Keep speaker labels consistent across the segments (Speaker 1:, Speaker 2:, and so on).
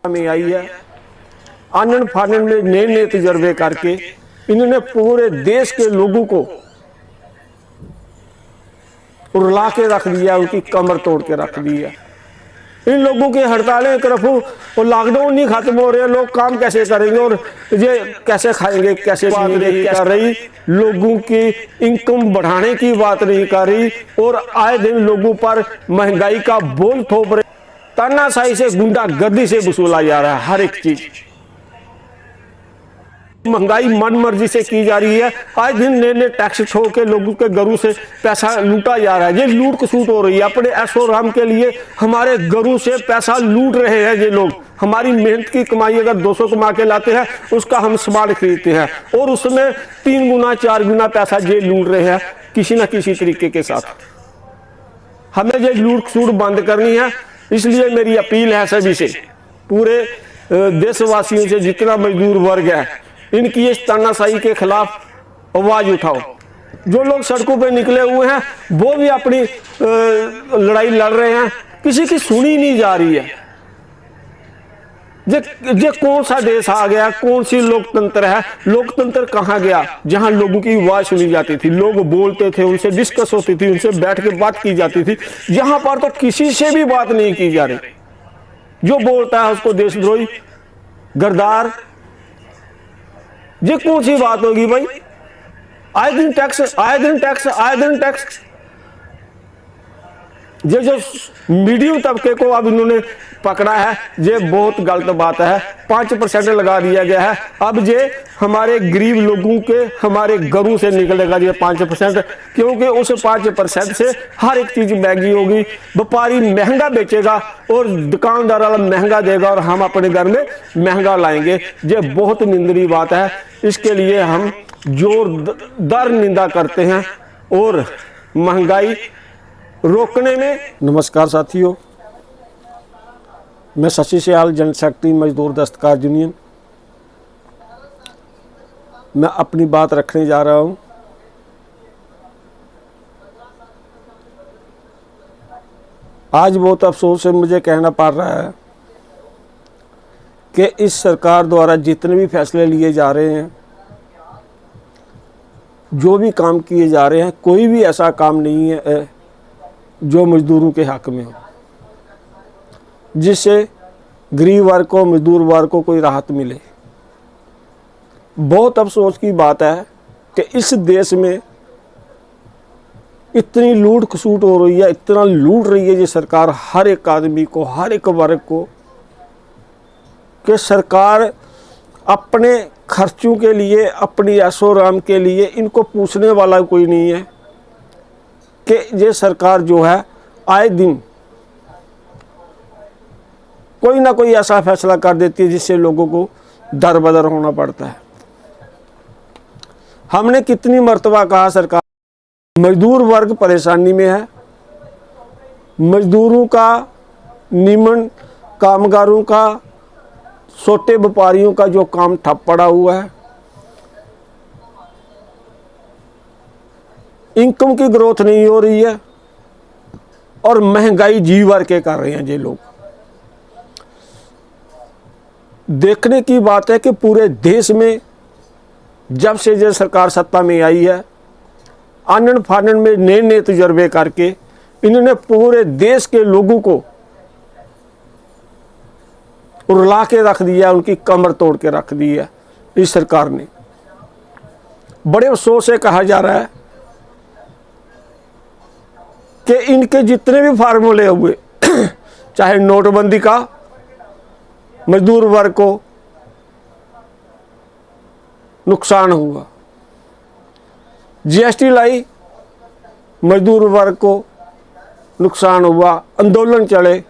Speaker 1: में आई है। आनन फानन में नए नए तजर्बे करके इन्होंने पूरे देश के लोगों को रुला के रख दिया, उनकी कमर तोड़ के रख दी है। इन लोगों की हड़तालें कर्फ्यू और लॉकडाउन नहीं खत्म हो रहे, लोग काम कैसे करेंगे और ये कैसे खाएंगे, कैसे पिएंगे, कर रही लोगों की इनकम बढ़ाने की बात नहीं कर रही और आए दिन लोगों पर महंगाई का बोझ थोप रहे। तानाशाही से, गुंडागर्दी से वसूला जा रहा है हर एक चीज। महंगाई मन मर्जी से की जा रही है। आज दिन नए नए टैक्स छोड़ के लोगों के घरों से पैसा लूटा जा रहा है। ये लूट खसूट हो रही है। अपने ऐशो आराम के लिए हमारे घरों से पैसा लूट रहे हैं ये लोग। हमारी मेहनत की कमाई अगर 200 कमा के लाते हैं, उसका हम सामान खरीदते हैं और उसमें 3 गुना 4 गुना पैसा ये लूट रहे हैं किसी न किसी तरीके के साथ। हमें ये लूट खसूट बंद करनी है। इसलिए मेरी अपील है सभी से, पूरे देशवासियों से, जितना मजदूर वर्ग है, इनकी इस तानाशाही के खिलाफ आवाज उठाओ। जो लोग सड़कों पे निकले हुए हैं वो भी अपनी लड़ाई लड़ रहे हैं, किसी की सुनी नहीं जा रही है। ये कौन सा देश आ गया, कौन सी लोकतंत्र है? लोकतंत्र कहाँ गया जहां लोगों की आवाज सुनी जाती थी, लोग बोलते थे, उनसे डिस्कस होती थी, उनसे बैठ के बात की जाती थी। यहां पर तो किसी से भी बात नहीं की जा रही। जो बोलता है उसको देशद्रोही, गद्दार। ये कौन सी बात होगी भाई? आए दिन टैक्स, आए दिन टैक्स, आए दिन टैक्स। ये जो मीडियम तबके को अब इन्होंने पकड़ा है, ये बहुत गलत बात है। 5% लगा दिया गया है। अब ये हमारे गरीब लोगों के, हमारे घरों से निकलेगा ये 5%, क्योंकि उस 5% से हर एक चीज महंगी होगी। व्यापारी महंगा बेचेगा और दुकानदार वाला महंगा देगा और हम अपने घर में महंगा लाएंगे। ये बहुत निंदनीय बात है। इसके लिए हम जोरदार निंदा करते हैं और महंगाई रोकने में। नमस्कार साथियों, मैं शशि सियाल, जनशक्ति मजदूर दस्तकार यूनियन। मैं अपनी बात रखने जा रहा हूं। आज बहुत अफसोस से मुझे कहना पड़ रहा है कि इस सरकार द्वारा जितने भी फैसले लिए जा रहे हैं, जो भी काम किए जा रहे हैं, कोई भी ऐसा काम नहीं है जो मजदूरों के हक में हो, जिससे गरीब वर्ग को, मजदूर वर्ग को कोई राहत मिले। बहुत अफसोस की बात है कि इस देश में इतनी लूट खसूट हो रही है, इतना लूट रही है ये सरकार हर एक आदमी को, हर एक वर्ग को, कि सरकार अपने खर्चों के लिए, अपनी ऐशो आराम के लिए, इनको पूछने वाला कोई नहीं है कि ये सरकार जो है आए दिन कोई ना कोई ऐसा फैसला कर देती है जिससे लोगों को दर बदर होना पड़ता है। हमने कितनी मर्तबा कहा, सरकार, मजदूर वर्ग परेशानी में है। मजदूरों का, निमन कामगारों का, छोटे व्यापारियों का जो काम ठप पड़ा हुआ है, इनकम की ग्रोथ नहीं हो रही है और महंगाई जी भर के कर रहे हैं ये लोग। देखने की बात है कि पूरे देश में जब से ये सरकार सत्ता में आई है, आनन फानन में नए नए तजर्बे करके इन्होंने पूरे देश के लोगों को रुला के रख दिया, उनकी कमर तोड़ के रख दी है इस सरकार ने। बड़े अफसोस से कहा जा रहा है कि इनके जितने भी फार्मूले हुए, चाहे नोटबंदी का, मजदूर वर्ग को नुकसान हुआ, जीएसटी लाई, मजदूर वर्ग को नुकसान हुआ, आंदोलन चले,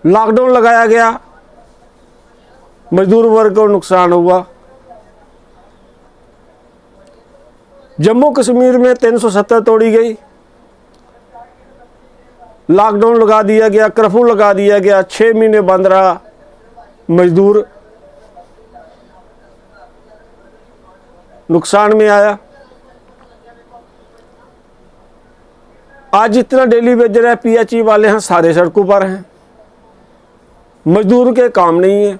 Speaker 1: लॉकडाउन लगाया गया, मजदूर वर्ग को नुकसान हुआ। जम्मू कश्मीर में 370 तोड़ी गई, लॉकडाउन लगा दिया गया, कर्फ्यू लगा दिया गया, 6 महीने बंद रहा, मजदूर नुकसान में आया। आज जितना डेली वेजर है, पीएचई वाले हैं, सारे सड़कों पर हैं। मजदूर के काम नहीं है।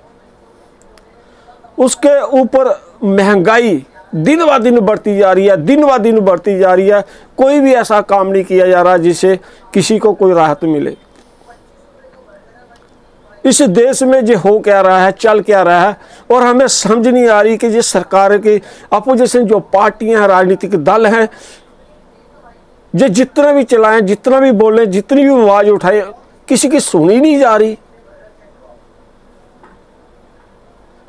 Speaker 1: उसके ऊपर महंगाई दिन ब दिन बढ़ती जा रही है, दिन ब दिन बढ़ती जा रही है। कोई भी ऐसा काम नहीं किया जा रहा जिससे किसी को कोई राहत मिले। इस देश में जो हो क्या रहा है, चल क्या रहा है, और हमें समझ नहीं आ रही कि ये सरकार की अपोजिशन जो पार्टियां हैं, राजनीतिक दल हैं, जो जितना भी चलाएं, जितना भी बोलें, जितनी भी आवाज़ उठाए, किसी की सुनी नहीं जा रही।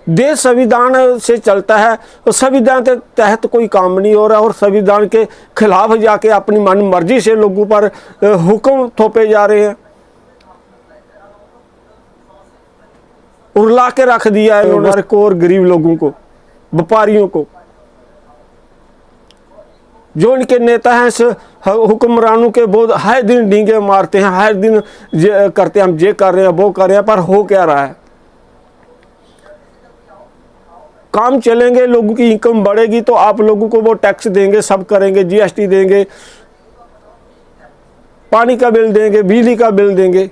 Speaker 1: देश संविधान से चलता है और संविधान के तहत कोई काम नहीं हो रहा, और संविधान के खिलाफ जाके अपनी मन मर्जी से लोगों पर हुक्म थोपे जा रहे हैं। उड़ला के रख दिया है उन्होंने को और गरीब लोगों को, व्यापारियों को। जो इनके नेता हैं इस हुक्मरानों के बहुत हर दिन डींगे मारते हैं, हर दिन करते हैं हम ये कर रहे हैं, वो कर रहे हैं, पर हो क्या रहा है? काम चलेंगे, लोगों की इनकम बढ़ेगी तो आप लोगों को वो टैक्स देंगे, सब करेंगे, जीएसटी देंगे, पानी का बिल देंगे, बिजली का बिल देंगे।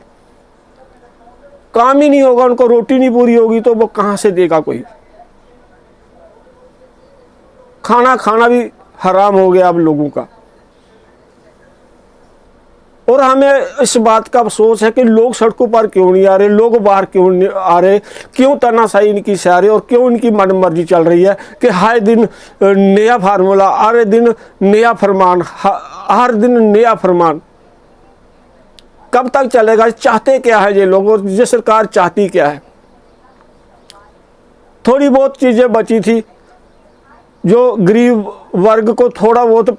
Speaker 1: काम ही नहीं होगा, उनको रोटी नहीं पूरी होगी तो वो कहाँ से देगा कोई? खाना खाना भी हराम हो गया अब लोगों का। और हमें इस बात का अफसोस है कि लोग सड़कों पर क्यों नहीं आ रहे, लोग बाहर क्यों नहीं आ रहे, क्यों तानाशाही इनकी सह रही, और क्यों इनकी मनमर्जी चल रही है कि हर दिन नया फार्मूला, हर दिन नया फरमान, हर दिन नया फरमान। कब तक चलेगा? चाहते क्या है ये लोग, और ये सरकार चाहती क्या है? थोड़ी बहुत चीज़ें बची थी जो गरीब वर्ग को थोड़ा बहुत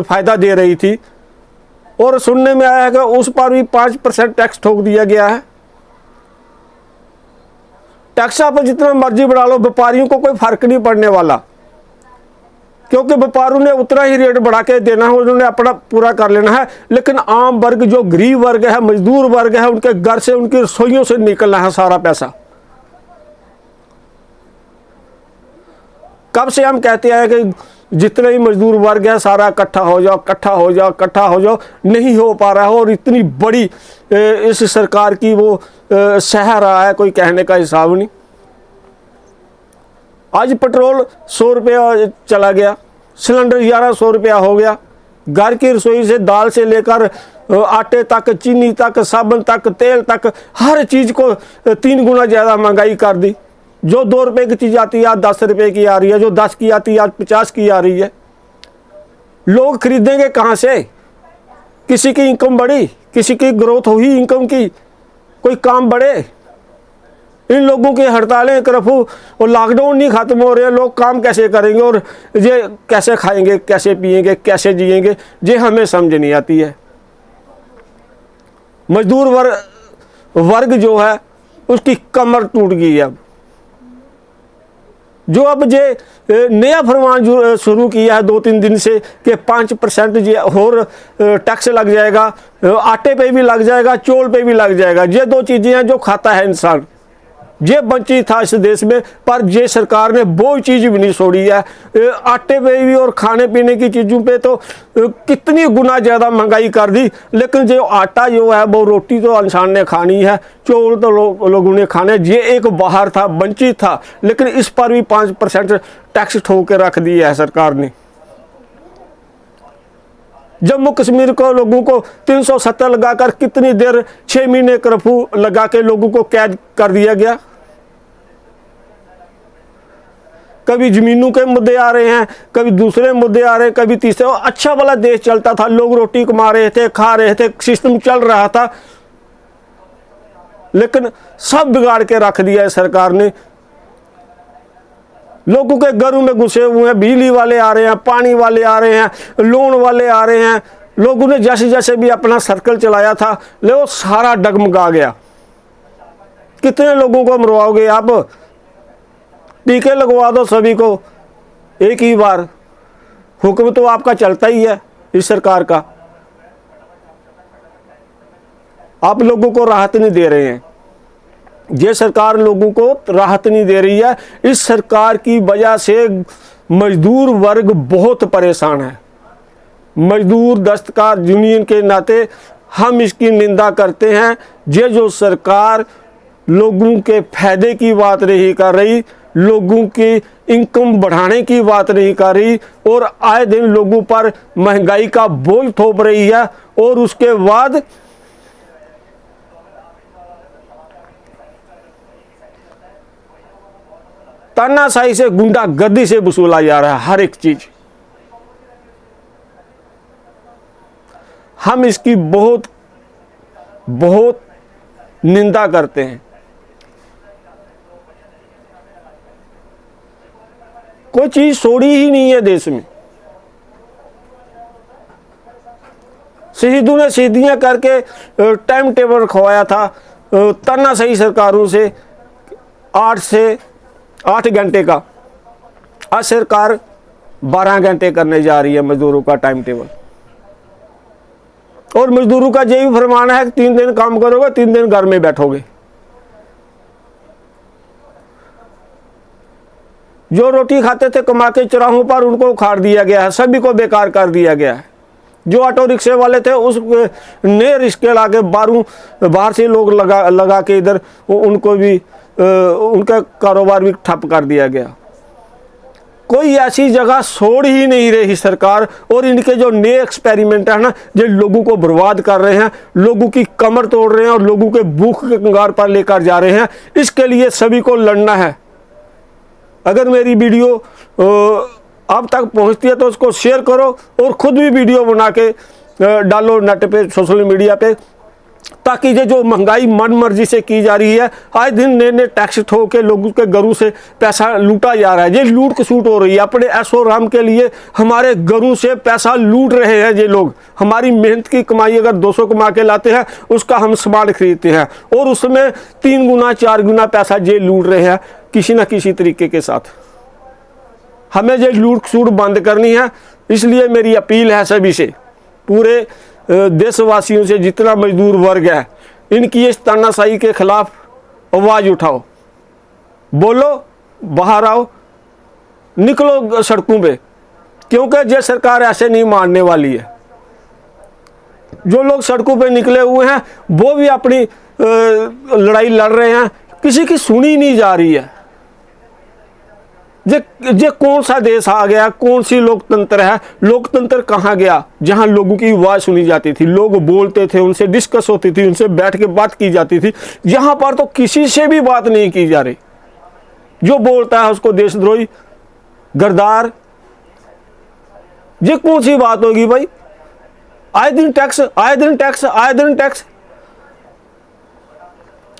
Speaker 1: फ़ायदा दे रही थी, और सुनने में आया है कि उस पर भी 5% टैक्स ठोक दिया गया है। टैक्स आप जितना मर्जी बढ़ा लो, व्यापारियों को कोई फर्क नहीं पड़ने वाला, क्योंकि व्यापारियों ने उतना ही रेट बढ़ा के देना है, उन्होंने अपना पूरा कर लेना है। लेकिन आम वर्ग, जो गरीब वर्ग है, मजदूर वर्ग है, उनके घर से, उनकी रसोइयों से निकलना है सारा पैसा। कब से हम कहते हैं कि जितने ही मजदूर वर्ग है सारा इकट्ठा हो जाओ, इकट्ठा हो जाओ, इकट्ठा हो जाओ, नहीं हो पा रहा है। और इतनी बड़ी इस सरकार की वो सह रहा है, कोई कहने का हिसाब नहीं। आज पेट्रोल 100 रुपया चला गया, सिलेंडर 1100 रुपया हो गया। घर की रसोई से दाल से लेकर आटे तक, चीनी तक, साबुन तक, तेल तक, हर चीज़ को 3 गुना ज़्यादा महंगाई कर दी। जो 2 रुपये की चीज़ आती है आज 10 रुपये की आ रही है, जो 10 की आती है आज 50 की आ रही है। लोग खरीदेंगे कहाँ से? किसी की इनकम बढ़ी, किसी की ग्रोथ हुई इनकम की, कोई काम बढ़े? इन लोगों की हड़तालें, कर्फ्यू और लॉकडाउन नहीं खत्म हो रहे, लोग काम कैसे करेंगे और ये कैसे खाएंगे, कैसे पिएंगे, कैसे जिएंगे? ये हमें समझ नहीं आती है। मजदूर वर्ग जो है उसकी कमर टूट गई है। जो अब ये नया फरमान जो शुरू किया है 2-3 दिन से कि 5% ये और टैक्स लग जाएगा, आटे पे भी लग जाएगा, चौल पे भी लग जाएगा। ये 2 चीज़ें हैं जो खाता है इंसान। ये वंचित था इस देश में, पर ये सरकार ने वो चीज़ भी नहीं छोड़ी है। आटे पे भी और खाने पीने की चीज़ों पे तो कितनी गुना ज़्यादा महंगाई कर दी। लेकिन जो आटा जो है वो रोटी तो इंसान ने खानी है, चौल तो लोगों ने खाने। ये एक बाहर था, वंचित था, लेकिन इस पर भी 5% टैक्स ठोक के रख दिया है सरकार ने। जम्मू कश्मीर को लोगों को 370 लगाकर कितनी देर 6 महीने कर्फ्यू लगा के लोगों को कैद कर दिया गया। कभी जमीनों के मुद्दे आ रहे हैं, कभी दूसरे मुद्दे आ रहे हैं, कभी तीसरे। अच्छा वाला देश चलता था, लोग रोटी कमा रहे थे, खा रहे थे, सिस्टम चल रहा था, लेकिन सब बिगाड़ के रख दिया है सरकार ने। लोगों के घरों में घुसे हुए हैं, बिजली वाले आ रहे हैं, पानी वाले आ रहे हैं, लोन वाले आ रहे हैं। लोगों ने जैसे जैसे भी अपना सर्कल चलाया था, ले वो सारा डगमगा गया। कितने लोगों को मरवाओगे आप? टीके लगवा दो सभी को एक ही बार। हुक्म तो आपका चलता ही है इस सरकार का, आप लोगों को राहत नहीं दे रहे हैं। ये सरकार लोगों को राहत नहीं दे रही है। इस सरकार की वजह से मजदूर वर्ग बहुत परेशान है। मजदूर दस्तकार यूनियन के नाते हम इसकी निंदा करते हैं। ये जो सरकार लोगों के फायदे की बात नहीं कर रही, लोगों की इनकम बढ़ाने की बात नहीं कर रही, और आए दिन लोगों पर महंगाई का बोझ थोप रही है। और उसके बाद तानाशाही से, गुंडागर्दी से वसूला जा रहा है हर एक चीज। हम इसकी बहुत बहुत निंदा करते हैं। कोई चीज छोड़ी ही नहीं है देश में। शहीदों ने शहीदियां करके टाइम टेबल रखवाया था तानाशाही सरकारों से 8 घंटे का। आज सरकार 12 घंटे करने जा रही है मजदूरों का टाइम टेबल। और मजदूरों का यही फरमान है कि 3 दिन काम करोगे, 3 दिन घर में बैठोगे। जो रोटी खाते थे कमा के चौराहों पर, उनको उखाड़ दिया गया है, सभी को बेकार कर दिया गया है। जो ऑटो रिक्शे वाले थे उस नए रिक्शे ला के बाहर से लोग लगा के इधर उनको भी उनका कारोबार भी ठप कर दिया गया। कोई ऐसी जगह छोड़ ही नहीं रही सरकार। और इनके जो नए एक्सपेरिमेंट है ना, जो लोगों को बर्बाद कर रहे हैं, लोगों की कमर तोड़ रहे हैं और लोगों के भूख के कंगार पर लेकर जा रहे हैं, इसके लिए सभी को लड़ना है। अगर मेरी वीडियो आप तक पहुंचती है तो उसको शेयर करो और खुद भी वीडियो बना के डालो नेट पे, सोशल मीडिया पे, ताकि ये जो महंगाई मन मर्जी से की जा रही है, आए दिन नए नए टैक्स ठोक के लोगों के घरों से पैसा लूटा जा रहा है। ये लूट खसूट हो रही है। अपने ऐशो आराम के लिए हमारे घरों से पैसा लूट रहे हैं ये लोग। हमारी मेहनत की कमाई अगर 200 कमा के लाते हैं, उसका हम सामान खरीदते हैं और उसमें 3 गुना 4 गुना पैसा ये लूट रहे हैं किसी न किसी तरीके के साथ। हमें ये लूट खसूट बंद करनी है। इसलिए मेरी अपील है सभी से, पूरे देशवासियों से, जितना मजदूर वर्ग है, इनकी इस तानाशाही के खिलाफ आवाज उठाओ, बोलो, बाहर आओ, निकलो सड़कों पे, क्योंकि ये सरकार ऐसे नहीं मानने वाली है। जो लोग सड़कों पे निकले हुए हैं वो भी अपनी लड़ाई लड़ रहे हैं, किसी की सुनी नहीं जा रही है। ये कौन सा देश आ गया, कौन सी लोकतंत्र है? लोकतंत्र कहाँ गया जहां लोगों की आवाज सुनी जाती थी, लोग बोलते थे, उनसे डिस्कस होती थी, उनसे बैठ के बात की जाती थी। यहां पर तो किसी से भी बात नहीं की जा रही। जो बोलता है उसको देशद्रोही, गद्दार। ये कौन सी बात होगी भाई? आए दिन टैक्स, आए दिन टैक्स, आए दिन टैक्स।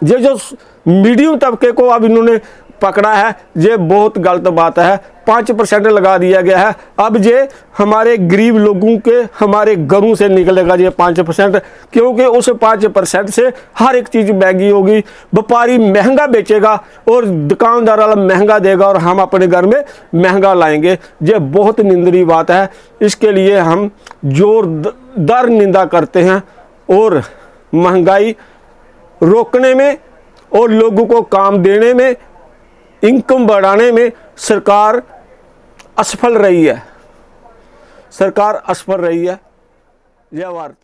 Speaker 1: ये जो मीडियम तबके को अब इन्होंने पकड़ा है, ये बहुत गलत बात है। 5% लगा दिया गया है। अब ये हमारे गरीब लोगों के, हमारे घरों से निकलेगा ये 5%, क्योंकि उस 5% से हर एक चीज़ महंगी होगी। व्यापारी महंगा बेचेगा और दुकानदार वाला महंगा देगा और हम अपने घर में महंगा लाएंगे। ये बहुत निंदनीय बात है। इसके लिए हम जोरदार निंदा करते हैं और महंगाई रोकने में और लोगों को काम देने में, इनकम बढ़ाने में सरकार असफल रही है। सरकार असफल रही है। जय भारत।